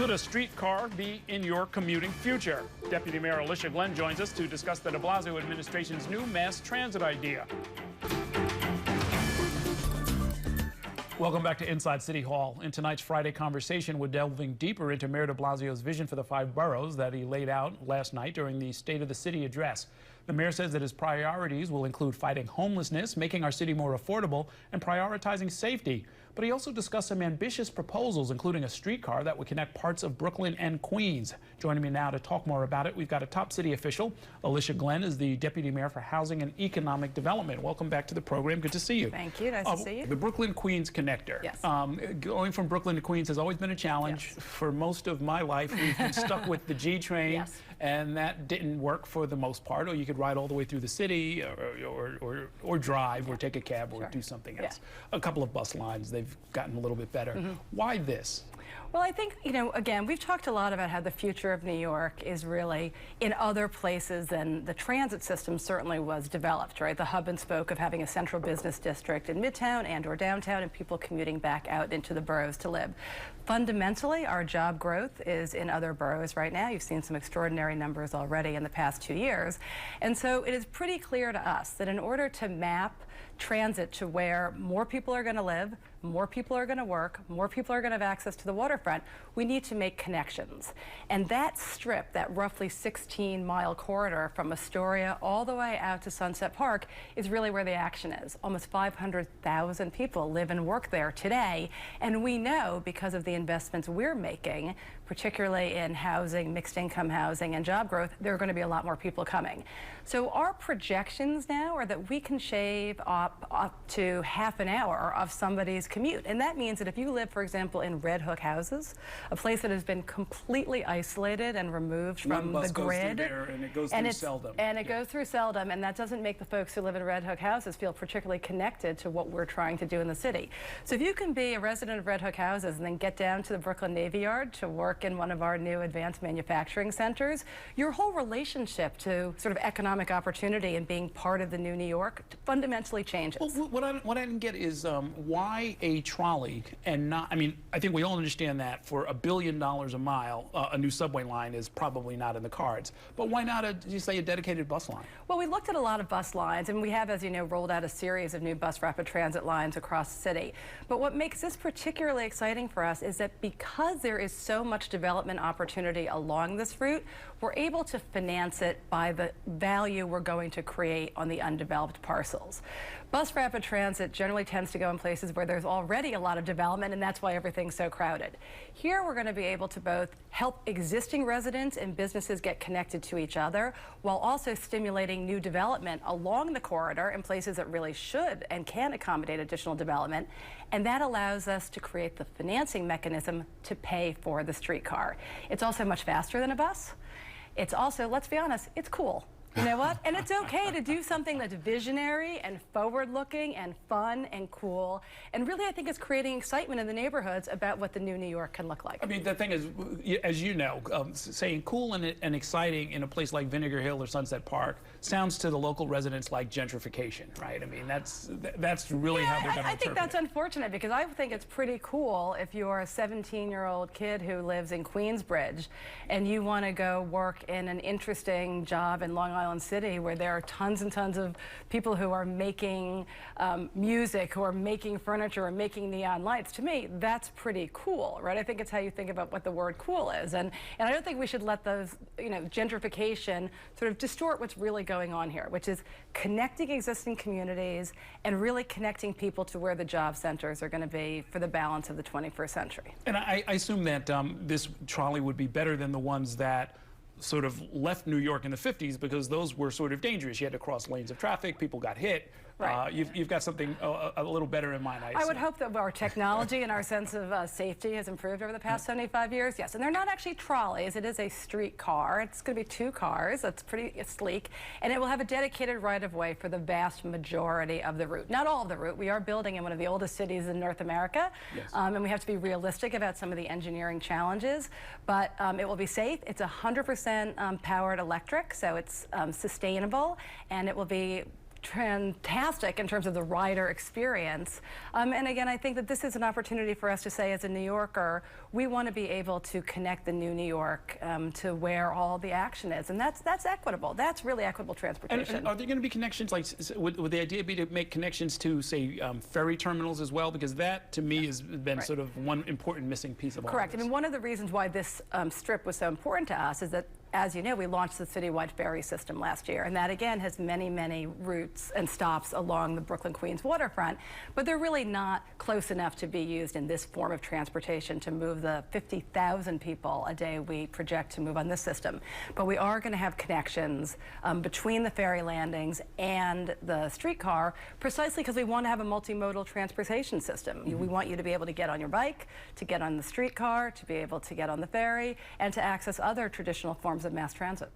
Could a streetcar be in your commuting future? Deputy Mayor Alicia Glen joins us to discuss the de Blasio administration's new mass transit idea. Welcome back to Inside City Hall. In tonight's Friday conversation, we're delving deeper into Mayor de Blasio's vision for the 5 boroughs that he laid out last night during the State of the City address. The mayor says that his priorities will include fighting homelessness, making our city more affordable, and prioritizing safety. But he also discussed some ambitious proposals, including a streetcar that would connect parts of Brooklyn and Queens. Joining me now to talk more about it, we've got a top city official. Alicia Glen is the Deputy Mayor for Housing and Economic Development. Welcome back to the program. Good to see you. Thank you. Nice to see you. The Brooklyn-Queens connector. Yes. Going from Brooklyn to Queens has always been a challenge. Yes. For most of my life, we've been stuck with the G train, yes. And that didn't work for the most part. Or you could ride all the way through the city, or drive, or take a cab, or do something else. A couple of bus lines, they've gotten a little bit better. Why this? Well, I think, again, we've talked a lot about how the future of New York is really in other places than the transit system certainly was developed, right? The hub and spoke of having a central business district in Midtown and/or downtown and people commuting back out into the boroughs to live. Fundamentally, our job growth is in other boroughs right now. You've seen some extraordinary numbers already in the past 2 years. And so it is pretty clear to us that in order to map transit to where more people are going to live, more people are going to work, more people are going to have access to the waterfront, we need to make connections. And that strip, that roughly 16-mile corridor from Astoria all the way out to Sunset Park, is really where the action is. Almost 500,000 people live and work there today. And we know, because of the investments we're making, particularly in housing, mixed income housing, and job growth, there are going to be a lot more people coming. So our projections now are that we can shave up to half an hour of somebody's commute. And that means that if you live, for example, in Red Hook houses, a place that has been completely isolated and removed from the grid. Goes through there, and it goes through seldom. And it goes through seldom, and that doesn't make the folks who live in Red Hook houses feel particularly connected to what we're trying to do in the city. So if you can be a resident of Red Hook houses and then get down to the Brooklyn Navy Yard to work in one of our new advanced manufacturing centers, your whole relationship to sort of economic opportunity and being part of the new New York fundamentally changes. Well, what I didn't get is why a trolley and not, I mean, I think we all understand that for $1 billion a mile, a new subway line is probably not in the cards. But why not, did you say, a dedicated bus line? Well, we looked at a lot of bus lines, and we have, as you know, rolled out a series of new bus rapid transit lines across the city. But what makes this particularly exciting for us is that because there is so much development opportunity along this route, we're able to finance it by the value we're going to create on the undeveloped parcels. Bus rapid transit generally tends to go in places where there's already a lot of development, and that's why everything's so crowded. Here we're going to be able to both help existing residents and businesses get connected to each other while also stimulating new development along the corridor in places that really should and can accommodate additional development. And that allows us to create the financing mechanism to pay for the streetcar. It's also much faster than a bus. It's also, let's be honest, it's cool. You know what? And it's okay to do something that's visionary and forward-looking and fun and cool. And really, I think it's creating excitement in the neighborhoods about what the new New York can look like. I mean, the thing is, as you know, saying cool and exciting in a place like Vinegar Hill or Sunset Park sounds to the local residents like gentrification, right? I mean, that's really how they're going to interpret it. I think that's unfortunate, because I think it's pretty cool if you're a 17-year-old kid who lives in Queensbridge and you want to go work in an interesting job in Long Island City where there are tons and tons of people who are making music, who are making furniture, or making neon lights. To me, that's pretty cool, right? I think it's how you think about what the word cool is. And I don't think we should let those, gentrification sort of distort what's really going on here, which is connecting existing communities and really connecting people to where the job centers are going to be for the balance of the 21st century. And I assume that this trolley would be better than the ones that sort of left New York in the 50s, because those were sort of dangerous. You had to cross lanes of traffic, people got hit. Right. You've got something a little better in mind, I would hope that our technology and our sense of safety has improved over the past 75 years. Yes, and they're not actually trolleys. It is a streetcar. It's going to be 2 cars. That's pretty sleek. And it will have a dedicated right-of-way for the vast majority of the route. Not all of the route. We are building in one of the oldest cities in North America. Yes. And we have to be realistic about some of the engineering challenges. But it will be safe. It's 100% powered electric, so it's sustainable. And it will be fantastic in terms of the rider experience. And again, I think that this is an opportunity for us to say, as a New Yorker, we want to be able to connect the new New York to where all the action is, and that's equitable. That's really equitable transportation. And are there going to be connections, like, would the idea be to make connections to, say, ferry terminals as well? Because that, to me, has been sort of one important missing piece of all Correct. of this. I mean, one of the reasons why this strip was so important to us is that, as you know, we launched the citywide ferry system last year, and that again has many, many routes and stops along the Brooklyn-Queens waterfront, but they're really not close enough to be used in this form of transportation to move the 50,000 people a day we project to move on this system. But we are going to have connections between the ferry landings and the streetcar, precisely because we want to have a multimodal transportation system. We want you to be able to get on your bike, to get on the streetcar, to be able to get on the ferry, and to access other traditional forms of mass transit.